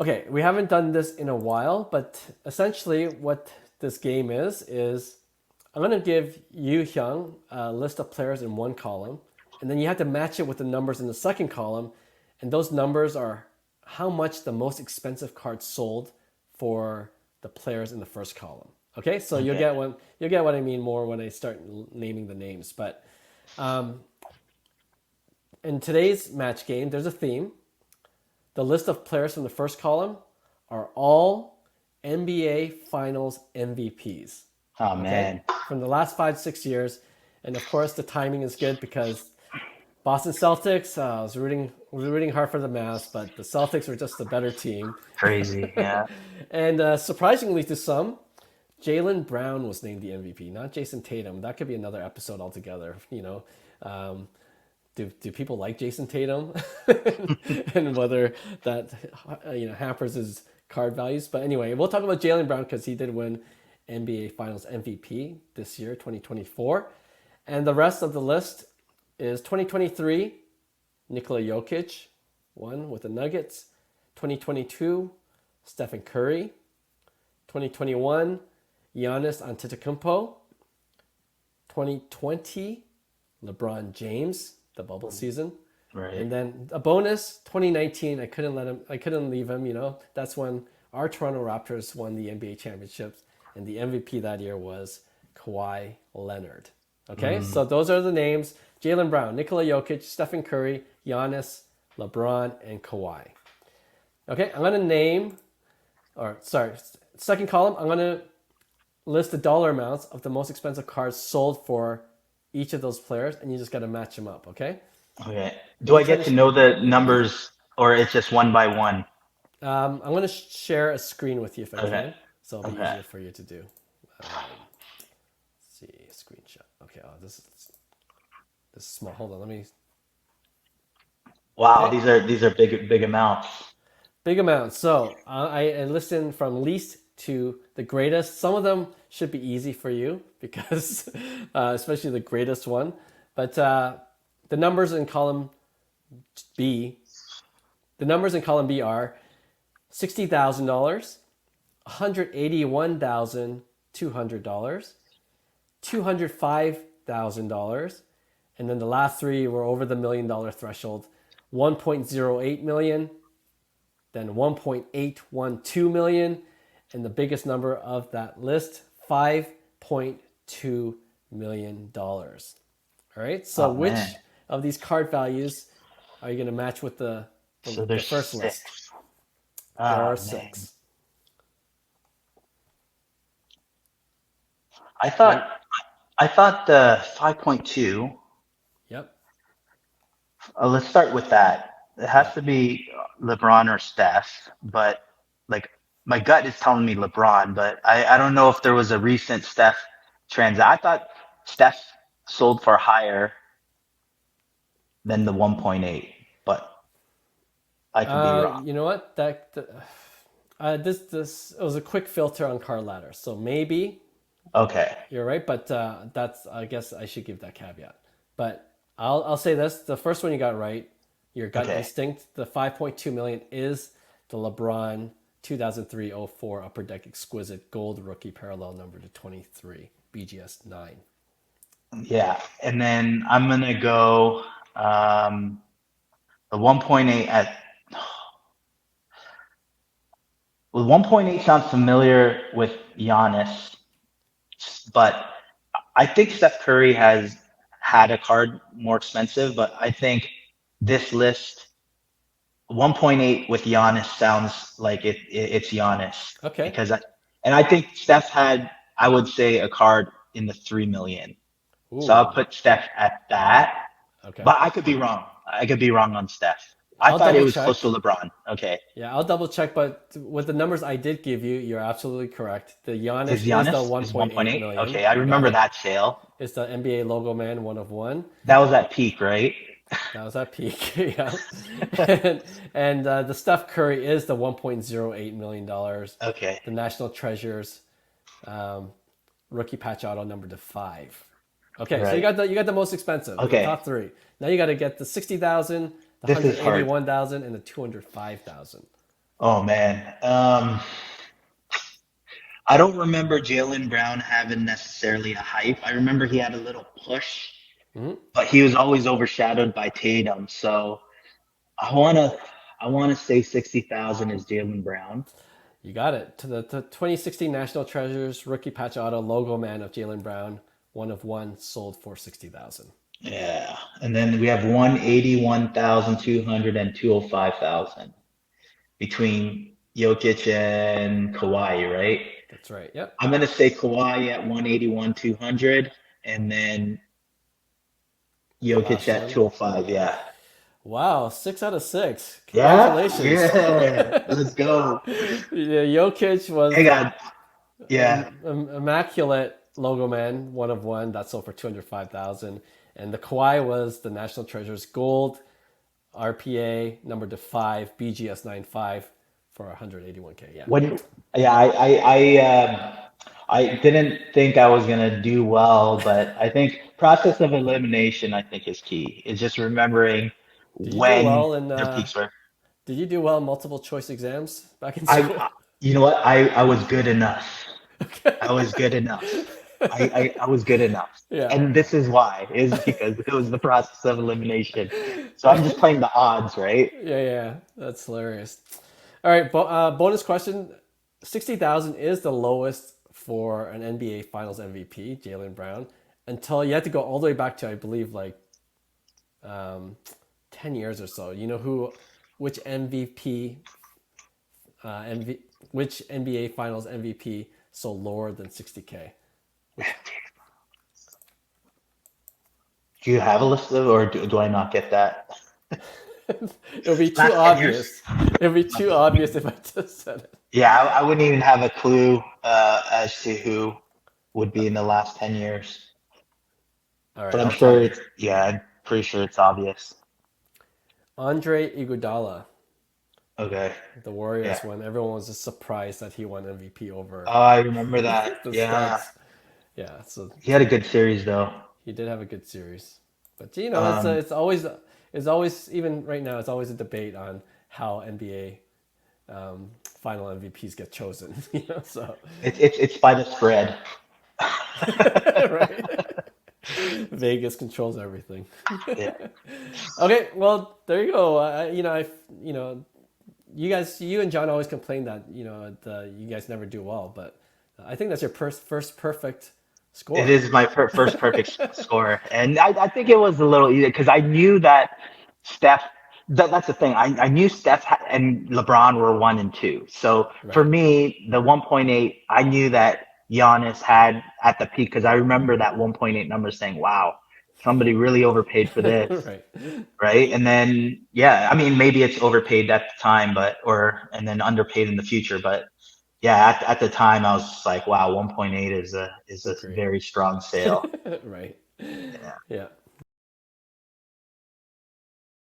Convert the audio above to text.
Okay, we haven't done this in a while, but essentially what this game is I'm going to give you, Hyung, a list of players in one column, and then you have to match it with the numbers in the second column, and those numbers are how much the most expensive card sold for the players in the first column. Okay, so Okay. you'll get what I mean more when I start naming the names. But in today's match game, there's a theme. The list of players from the first column are all NBA Finals MVPs. Oh Okay, man. from the last 5 6 years, and of course the timing is good because Boston Celtics. I was rooting hard for the Mavs, but the Celtics were just a better team. Crazy. Yeah. And surprisingly to some, Jalen Brown was named the MVP, not Jason Tatum. That could be another episode altogether. Um, do people like Jason Tatum, and whether that hampers his card values? But anyway, we'll talk about Jalen Brown because he did win NBA Finals MVP this year, 2024, and the rest of the list is 2023. Nikola Jokic won with the Nuggets. 2022, Stephen Curry. 2021, Giannis Antetokounmpo. 2020, LeBron James, the bubble season. Right. And then a bonus, 2019, I couldn't leave him, That's when our Toronto Raptors won the NBA championships, and the MVP that year was Kawhi Leonard. Okay, so those are the names: Jalen Brown, Nikola Jokic, Stephen Curry, Giannis, LeBron, and Kawhi. Okay, I'm gonna name, or sorry, second column, I'm gonna list the dollar amounts of the most expensive cards sold for each of those players, and you just gotta match them up, okay? Okay. Let Do me I try get to. to know the numbers or it's just one by one? I'm gonna share a screen with you if I Okay. can, so it'll be Okay. easier for you to do. Let's see, screenshot. Okay, oh, this is small. Hold on, let me. Wow, Okay, these are big amounts. big amount. So I listened from least to the greatest. Some of them should be easy for you because, especially the greatest one. But the numbers in column B, the numbers in column B are $60,000, $181,200, $205,000, and then the last three were over the $1 million threshold: 1.08 million, then 1.812 million, and the biggest number of that list, $5.2 million. All right, so Oh man. which of these card values are you going to match with So the there's first list? six. There are Ah man. six. I When, thought I thought the 5.2. yep, Let's start with that. It has yep. to be LeBron or Steph, but like my gut is telling me LeBron, but I don't know if there was a recent Steph I thought Steph sold for higher than the 1.8, but I could be wrong. You know what? This it was a quick filter on card ladder, so maybe Okay. you're right, but that's I guess I should give that caveat. But I'll say this: the first one you got right, your gut Okay. instinct. The 5.2 million is the LeBron 2003-04 Upper Deck Exquisite Gold Rookie Parallel number to 23 BGS 9. Yeah. And then I'm gonna go um the 1.8 at well, 1.8 sounds familiar with Giannis, but I think Steph Curry has had a card more expensive, but I think this list 1.8 with Giannis sounds like it's Giannis Okay. because I think Steph had, I would say, a card in the 3 million. So I'll Ooh. put Steph at that, Okay. but I could be wrong. I could be wrong on Steph. I I'll thought it double was close check. to LeBron. Okay. Yeah, I'll double check, but with the numbers I did give you, you're absolutely correct. The Is Giannis is the Giannis is 1.8 1.8? million. Okay, I You got remember it. that sale. It's the NBA logo man, one of one. That was at peak, right? That was at peak, yeah. And the Steph Curry is the $1.08 million. Okay, The National Treasures um, rookie patch auto number to 5. Okay, so right. you got the most expensive, the Okay, top three. Now you got to get the 60,000, the this is hard. 181,000, and the 205,000. Oh man. I don't remember Jalen Brown having necessarily a hype. I remember he had a little push, Mhm. but he was always overshadowed by Tatum. So I wanna I wanna say 60,000 is Jalen Brown. You got it. To the 2016 National Treasures rookie patch auto logo man of Jalen Brown, one of one, sold for 60,000. Yeah. And then we have 181,200 and 205,000 between Jokic and Kawhi, right? That's right. Yep. I'm gonna say Kawhi at 181, 200, and then The Jokic last at one. 205. Yeah. Wow, 6 out of 6. Yeah. Congratulations. Yeah. Let's go. Yeah, Jokic was Hey, the God. Yeah. immaculate logo man, one of one. That sold for 205,000. And the Kawhi was the National Treasures Gold RPA number to 5 BGS 95 for 181K. Yeah. When, yeah, I didn't think I was gonna do well, but I think process of elimination, I think, is key. It's just remembering Did you do when well in their peaks were. did you do well in multiple choice exams back in I, school? you know what? I was good enough. I Okay. was good enough. I was good enough. Yeah. And this is why, is because it was the process of elimination. So I'm just playing the odds, right? Yeah. That's hilarious. All right, bonus question. 60,000 is the lowest for an NBA Finals MVP, Jalen Brown, until you had to go all the way back to, I believe, like um, 10 years or so. You know which MVP, which NBA Finals MVP sold lower than 60K? Which Do you have a list of, or do I not get that? it'll be too Last 10 years? obvious. It'll be too obvious if I just said it. Yeah, I wouldn't even have a clue as to who would be in the last 10 years. All right, But I'm I'll tell sure you. it's, yeah, I'm pretty sure it's obvious. Andre Iguodala, Okay. the Yeah. Warriors, when everyone was just surprised that he won MVP Oh, over I remember that. the Yeah. studs. Yeah, so He had a good series though. he did have a good series, but you know, Um, it's always even right now it's always a debate on how NBA final MVPs get chosen. You know, so it's by the spread. right, Vegas controls everything. Yeah. Okay, well there you go. You know, you and John always complain that you guys never do well, but I think that's your first perfect It score. is my first perfect score, and I think it was a little easy because I knew that Steph. That's the thing. I knew Steph and LeBron were 1 and 2. So for Right. me, the 1.8, I knew that Giannis had at the peak because I remember that 1.8 number saying, "Wow, somebody really overpaid for this." Right. Right? And then, yeah, I mean, maybe it's overpaid at the time, but and then underpaid in the future. But yeah, at the time, I was like, wow, 1.8 is a Great. very strong sale. Right. Yeah. Yeah.